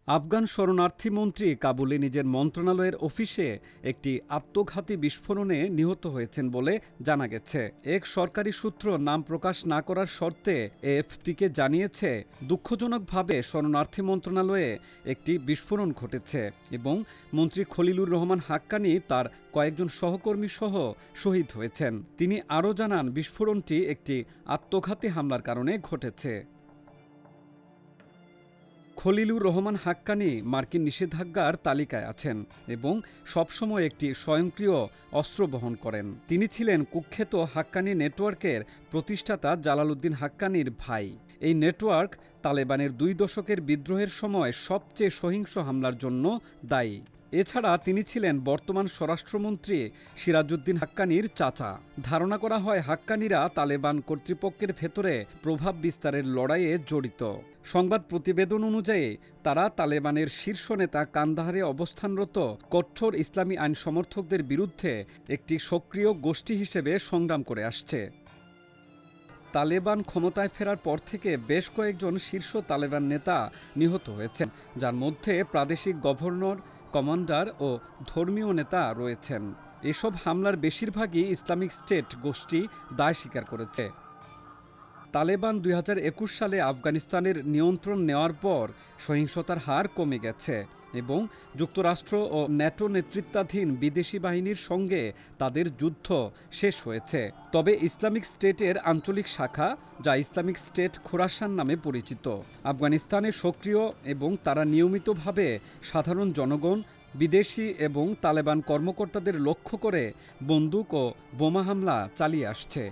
আফগান শরণার্থী মন্ত্রী কাবুলে নিজের মন্ত্রণালয়ের অফিসে একটি আত্মঘাতী বিস্ফোরণে নিহত হয়েছেন বলে জানা গেছে। এক সরকারি সূত্র নাম প্রকাশ না করার শর্তে এএফপিকে জানিয়েছে, দুঃখজনকভাবে শরণার্থী মন্ত্রণালয়ে একটি বিস্ফোরণ ঘটেছে এবং মন্ত্রী খলিলুর রহমান হাক্কানি তার কয়েকজন সহকর্মী সহ শহীদ হয়েছেন। তিনি আরও জানান, বিস্ফোরণটি একটি আত্মঘাতী হামলার কারণে ঘটেছে। খলিলুর রহমান হাক্কানি মার্কিন নিষেধাজ্ঞার তালিকায় আছেন এবং সবসময় একটি স্বয়ংক্রিয় অস্ত্র বহন করেন। তিনি ছিলেন কুখ্যাত হাক্কানি নেটওয়ার্কের প্রতিষ্ঠাতা জালালউদ্দিন হাক্কানির ভাই। এই নেটওয়ার্ক তালেবানের 2 দশকের বিদ্রোহের সময় সবচেয়ে সহিংস হামলার জন্য দায়ী। এছাড়া তিনি ছিলেন বর্তমান স্বরাষ্ট্রমন্ত্রী সিরাজউদ্দিন হাক্কানির চাচা। ধারণা করা হয় হাক্কানিরা তালেবান কর্তৃপক্ষের ভেতরে প্রভাব বিস্তারের লড়াইয়ে জড়িত। সংবাদ প্রতিবেদন অনুযায়ী তারা তালেবানের শীর্ষ নেতা কান্দাহারে অবস্থানরত কঠোর ইসলামী আইন সমর্থকদের বিরুদ্ধে একটি সক্রিয় গোষ্ঠী হিসেবে সংগ্রাম করে আসছে। তালেবান ক্ষমতায় ফেরার পর থেকে বেশ কয়েকজন শীর্ষ তালেবান নেতা নিহত হয়েছেন, যার মধ্যে প্রাদেশিক গভর্নর, কমান্ডার ও ধর্মীয় নেতা রয়েছেন। এসব হামলার বেশিরভাগই ইসলামিক স্টেট গোষ্ঠী দায় স্বীকার করেছে। তালেবান 2021 সালে আফগানিস্তানের নিয়ন্ত্রণ নেওয়ার পর সহিংসতার হার কমে গেছে এবং যুক্তরাষ্ট্র ও ন্যাটো নেতৃত্বাধীন বিদেশি বাহিনীর সঙ্গে তাদের যুদ্ধ শেষ হয়েছে। তবে ইসলামিক স্টেটের আঞ্চলিক শাখা, যা ইসলামিক স্টেট খোরাসান নামে পরিচিত, আফগানিস্তানে সক্রিয় এবং তারা নিয়মিতভাবে সাধারণ জনগণ, বিদেশি এবং তালেবান কর্মকর্তাদের লক্ষ্য করে বন্দুক ও বোমা হামলা চালিয়ে আসছে।